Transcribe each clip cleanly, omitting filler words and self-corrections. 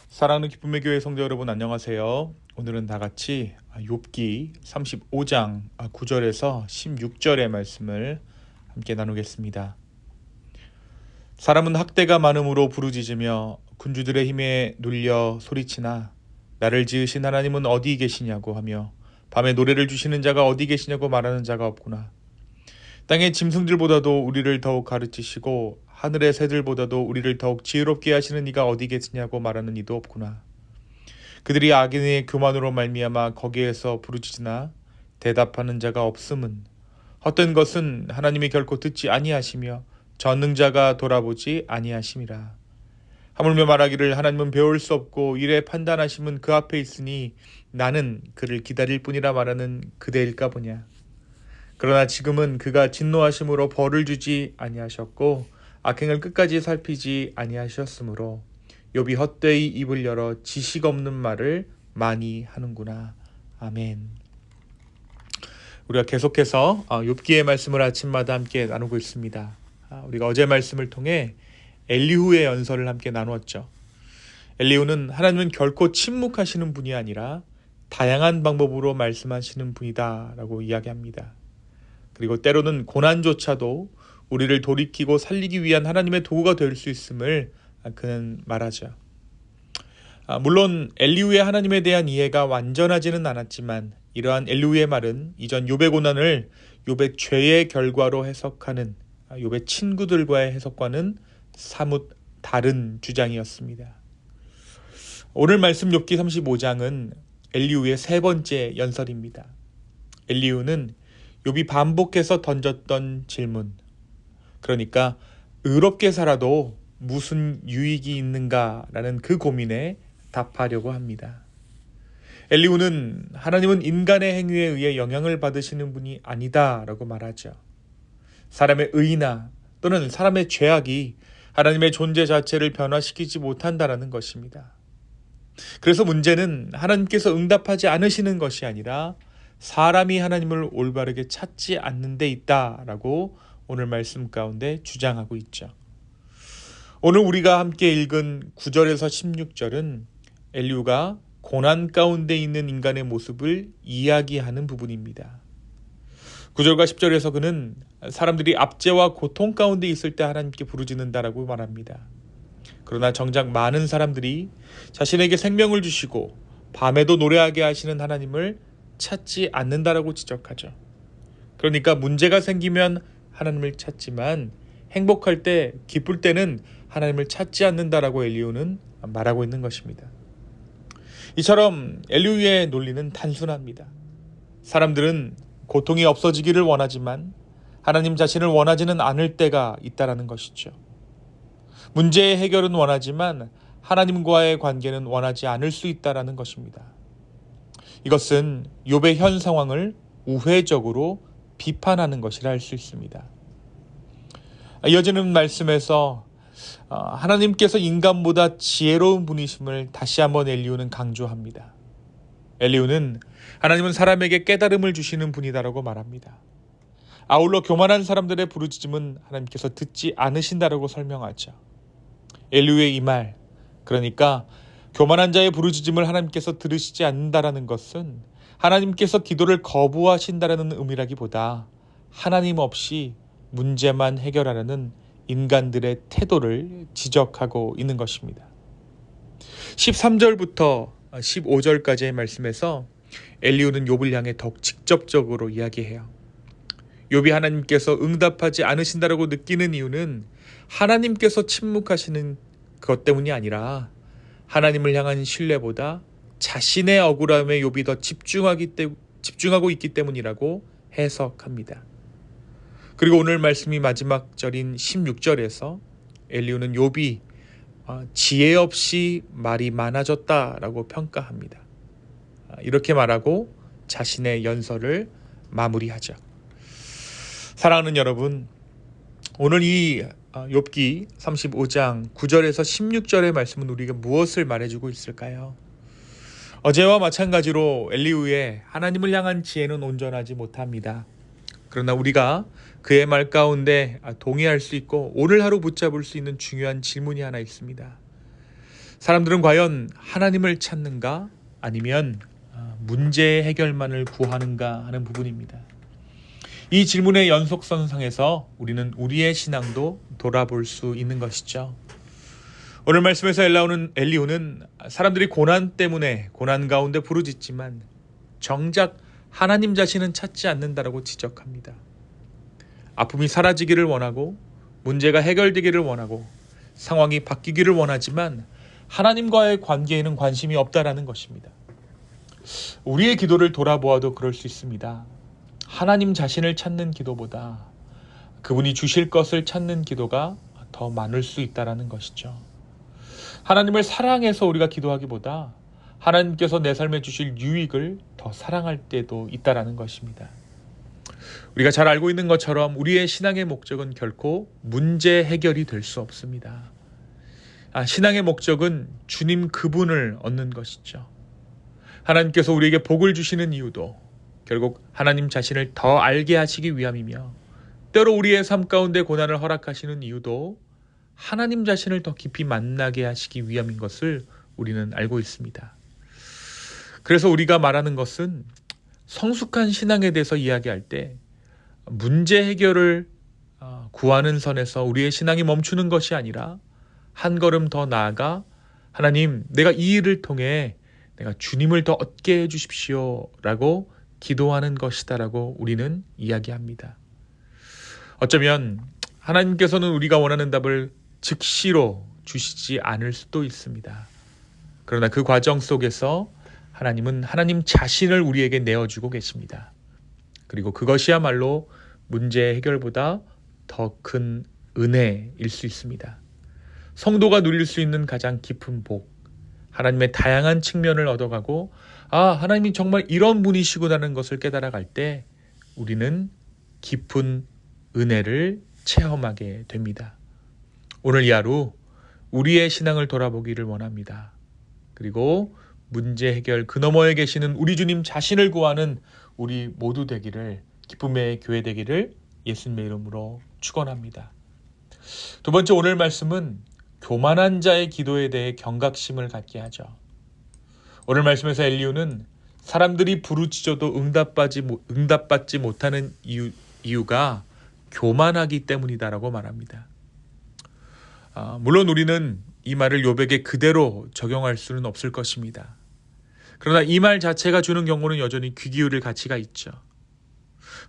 사랑하는 기쁨의 교회 성도 여러분, 안녕하세요. 오늘은 다 같이 욥기 35장 9절에서 16절의 말씀을 함께 나누겠습니다. 사람은 학대가 많음으로 부르짖으며 군주들의 힘에 눌려 소리치나 나를 지으신 하나님은 어디 계시냐고 하며 밤에 노래를 주시는 자가 어디 계시냐고 말하는 자가 없구나. 땅의 짐승들보다도 우리를 더욱 가르치시고 하늘의 새들보다도 우리를 더욱 지혜롭게 하시는 이가 어디 계시냐고 말하는 이도 없구나. 그들이 악인의 교만으로 말미암아 거기에서 부르짖으나 대답하는 자가 없음은 헛된 것은 하나님이 결코 듣지 아니하시며 전능자가 돌아보지 아니하심이라. 하물며 말하기를 하나님은 배울 수 없고 이래 판단하심은 그 앞에 있으니 나는 그를 기다릴 뿐이라 말하는 그대일까 보냐. 그러나 지금은 그가 진노하심으로 벌을 주지 아니하셨고 악행을 끝까지 살피지 아니하셨으므로 욥이 헛되이 입을 열어 지식 없는 말을 많이 하는구나. 아멘. 우리가 계속해서 욥기의 말씀을 아침마다 함께 나누고 있습니다. 우리가 어제 말씀을 통해 엘리후의 연설을 함께 나누었죠. 엘리후는 하나님은 결코 침묵하시는 분이 아니라 다양한 방법으로 말씀하시는 분이다 라고 이야기합니다. 그리고 때로는 고난조차도 우리를 돌이키고 살리기 위한 하나님의 도구가 될 수 있음을 그는 말하죠. 물론 엘리후의 하나님에 대한 이해가 완전하지는 않았지만 이러한 엘리후의 말은 이전 욥의 고난을 욥의 죄의 결과로 해석하는 욥의 친구들과의 해석과는 사뭇 다른 주장이었습니다. 오늘 말씀 욥기 35장은 엘리후의 세 번째 연설입니다. 엘리후는 욥이 반복해서 던졌던 질문, 그러니까 의롭게 살아도 무슨 유익이 있는가라는 그 고민에 답하려고 합니다. 엘리후는 하나님은 인간의 행위에 의해 영향을 받으시는 분이 아니다라고 말하죠. 사람의 의나 또는 사람의 죄악이 하나님의 존재 자체를 변화시키지 못한다라는 것입니다. 그래서 문제는 하나님께서 응답하지 않으시는 것이 아니라 사람이 하나님을 올바르게 찾지 않는 데 있다라고 오늘 말씀 가운데 주장하고 있죠. 오늘 우리가 함께 읽은 9절에서 16절은 엘리후가 고난 가운데 있는 인간의 모습을 이야기하는 부분입니다. 9절과 10절에서 그는 사람들이 압제와 고통 가운데 있을 때 하나님께 부르짖는다라고 말합니다. 그러나 정작 많은 사람들이 자신에게 생명을 주시고 밤에도 노래하게 하시는 하나님을 찾지 않는다라고 지적하죠. 그러니까 문제가 생기면 하나님을 찾지만 행복할 때, 기쁠 때는 하나님을 찾지 않는다라고 엘리후는 말하고 있는 것입니다. 이처럼 엘리후의 논리는 단순합니다. 사람들은 고통이 없어지기를 원하지만 하나님 자신을 원하지는 않을 때가 있다라는 것이죠. 문제의 해결은 원하지만 하나님과의 관계는 원하지 않을 수 있다라는 것입니다. 이것은 욥의 현 상황을 우회적으로 비판하는 것이라 할 수 있습니다. 이어지는 말씀에서 하나님께서 인간보다 지혜로운 분이심을 다시 한번 엘리후는 강조합니다. 엘리후는 하나님은 사람에게 깨달음을 주시는 분이다라고 말합니다. 아울러 교만한 사람들의 부르짖음은 하나님께서 듣지 않으신다라고 설명하죠. 엘리후의 이 말, 그러니까 교만한 자의 부르짖음을 하나님께서 들으시지 않는다라는 것은 하나님께서 기도를 거부하신다라는 의미라기보다 하나님 없이 문제만 해결하려는 인간들의 태도를 지적하고 있는 것입니다. 13절부터 15절까지의 말씀에서 엘리후는 욥을 향해 더욱 직접적으로 이야기해요. 욥이 하나님께서 응답하지 않으신다라고 느끼는 이유는 하나님께서 침묵하시는 것 때문이 아니라 하나님을 향한 신뢰보다 자신의 억울함에 욥이 더 집중하고 있기 때문이라고 해석합니다. 그리고 오늘 말씀이 마지막 절인 16절에서 엘리후는 욥이 지혜 없이 말이 많아졌다라고 평가합니다. 이렇게 말하고 자신의 연설을 마무리하죠. 사랑하는 여러분, 오늘 이 욥기 35장 9절에서 16절의 말씀은 우리가 무엇을 말해주고 있을까요? 어제와 마찬가지로 엘리후의 하나님을 향한 지혜는 온전하지 못합니다. 그러나 우리가 그의 말 가운데 동의할 수 있고 오늘 하루 붙잡을 수 있는 중요한 질문이 하나 있습니다. 사람들은 과연 하나님을 찾는가 아니면 문제 해결만을 구하는가 하는 부분입니다. 이 질문의 연속선상에서 우리는 우리의 신앙도 돌아볼 수 있는 것이죠. 오늘 말씀에서 엘리후는 사람들이 고난 때문에 고난 가운데 부르짖지만 정작 하나님 자신은 찾지 않는다라고 지적합니다. 아픔이 사라지기를 원하고 문제가 해결되기를 원하고 상황이 바뀌기를 원하지만 하나님과의 관계에는 관심이 없다라는 것입니다. 우리의 기도를 돌아보아도 그럴 수 있습니다. 하나님 자신을 찾는 기도보다 그분이 주실 것을 찾는 기도가 더 많을 수 있다라는 것이죠. 하나님을 사랑해서 우리가 기도하기보다 하나님께서 내 삶에 주실 유익을 더 사랑할 때도 있다라는 것입니다. 우리가 잘 알고 있는 것처럼 우리의 신앙의 목적은 결코 문제 해결이 될 수 없습니다. 신앙의 목적은 주님 그분을 얻는 것이죠. 하나님께서 우리에게 복을 주시는 이유도 결국 하나님 자신을 더 알게 하시기 위함이며 때로 우리의 삶 가운데 고난을 허락하시는 이유도 하나님 자신을 더 깊이 만나게 하시기 위함인 것을 우리는 알고 있습니다. 그래서 우리가 말하는 것은 성숙한 신앙에 대해서 이야기할 때 문제 해결을 구하는 선에서 우리의 신앙이 멈추는 것이 아니라 한 걸음 더 나아가 하나님, 내가 이 일을 통해 내가 주님을 더 얻게 해주십시오 라고 기도하는 것이다라고 우리는 이야기합니다. 어쩌면 하나님께서는 우리가 원하는 답을 즉시로 주시지 않을 수도 있습니다. 그러나 그 과정 속에서 하나님은 하나님 자신을 우리에게 내어주고 계십니다. 그리고 그것이야말로 문제 해결보다 더 큰 은혜일 수 있습니다. 성도가 누릴 수 있는 가장 깊은 복, 하나님의 다양한 측면을 얻어가고 하나님이 정말 이런 분이시구나라는 것을 깨달아갈 때 우리는 깊은 은혜를 체험하게 됩니다. 오늘 이 하루 우리의 신앙을 돌아보기를 원합니다. 그리고 문제 해결 그 너머에 계시는 우리 주님 자신을 구하는 우리 모두 되기를, 기쁨의 교회 되기를 예수님의 이름으로 축원합니다. 두 번째, 오늘 말씀은 교만한 자의 기도에 대해 경각심을 갖게 하죠. 오늘 말씀에서 엘리후는 사람들이 부르짖어도 응답받지 못하는 이유가 교만하기 때문이다라고 말합니다. 물론 우리는 이 말을 욥에게 그대로 적용할 수는 없을 것입니다. 그러나 이 말 자체가 주는 경고는 여전히 귀 기울일 가치가 있죠.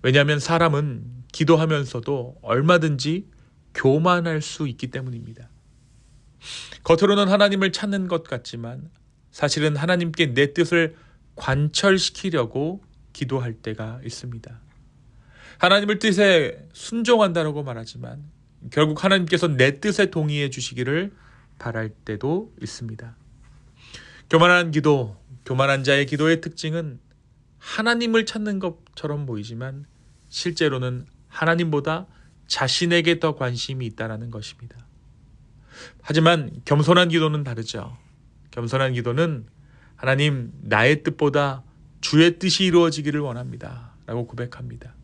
왜냐하면 사람은 기도하면서도 얼마든지 교만할 수 있기 때문입니다. 겉으로는 하나님을 찾는 것 같지만 사실은 하나님께 내 뜻을 관철시키려고 기도할 때가 있습니다. 하나님의 뜻에 순종한다라고 말하지만 결국 하나님께서 내 뜻에 동의해 주시기를 바랄 때도 있습니다. 교만한 기도, 교만한 자의 기도의 특징은 하나님을 찾는 것처럼 보이지만 실제로는 하나님보다 자신에게 더 관심이 있다는 것입니다. 하지만 겸손한 기도는 다르죠. 겸손한 기도는 하나님, 나의 뜻보다 주의 뜻이 이루어지기를 원합니다 라고 고백합니다.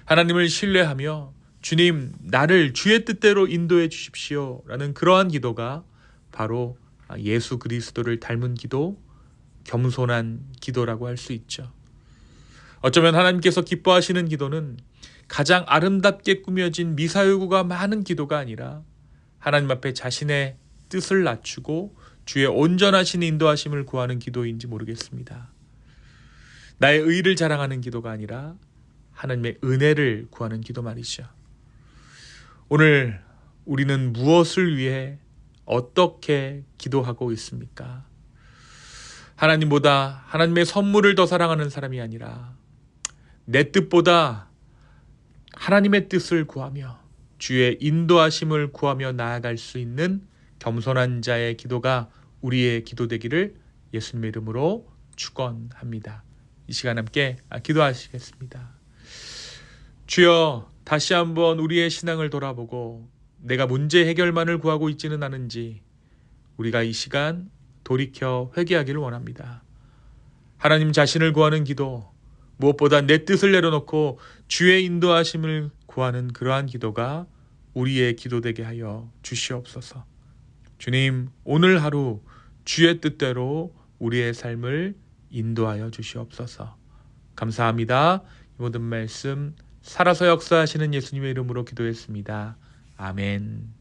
하나님을 신뢰하며 주님, 나를 주의 뜻대로 인도해 주십시오 라는 그러한 기도가 바로 예수 그리스도를 닮은 기도, 겸손한 기도라고 할 수 있죠. 어쩌면 하나님께서 기뻐하시는 기도는 가장 아름답게 꾸며진 미사여구가 많은 기도가 아니라 하나님 앞에 자신의 뜻을 낮추고 주의 온전하신 인도하심을 구하는 기도인지 모르겠습니다. 나의 의를 자랑하는 기도가 아니라 하나님의 은혜를 구하는 기도 말이죠. 오늘 우리는 무엇을 위해 어떻게 기도하고 있습니까? 하나님보다 하나님의 선물을 더 사랑하는 사람이 아니라 내 뜻보다 하나님의 뜻을 구하며 주의 인도하심을 구하며 나아갈 수 있는 겸손한 자의 기도가 우리의 기도 되기를 예수님의 이름으로 축원합니다. 이 시간 함께 기도하시겠습니다. 주여, 다시 한번 우리의 신앙을 돌아보고 내가 문제 해결만을 구하고 있지는 않은지 우리가 이 시간 돌이켜 회개하기를 원합니다. 하나님 자신을 구하는 기도, 무엇보다 내 뜻을 내려놓고 주의 인도하심을 구하는 그러한 기도가 우리의 기도 되게 하여 주시옵소서. 주님, 오늘 하루 주의 뜻대로 우리의 삶을 인도하여 주시옵소서. 감사합니다. 이 모든 말씀 살아서 역사하시는 예수님의 이름으로 기도했습니다. 아멘.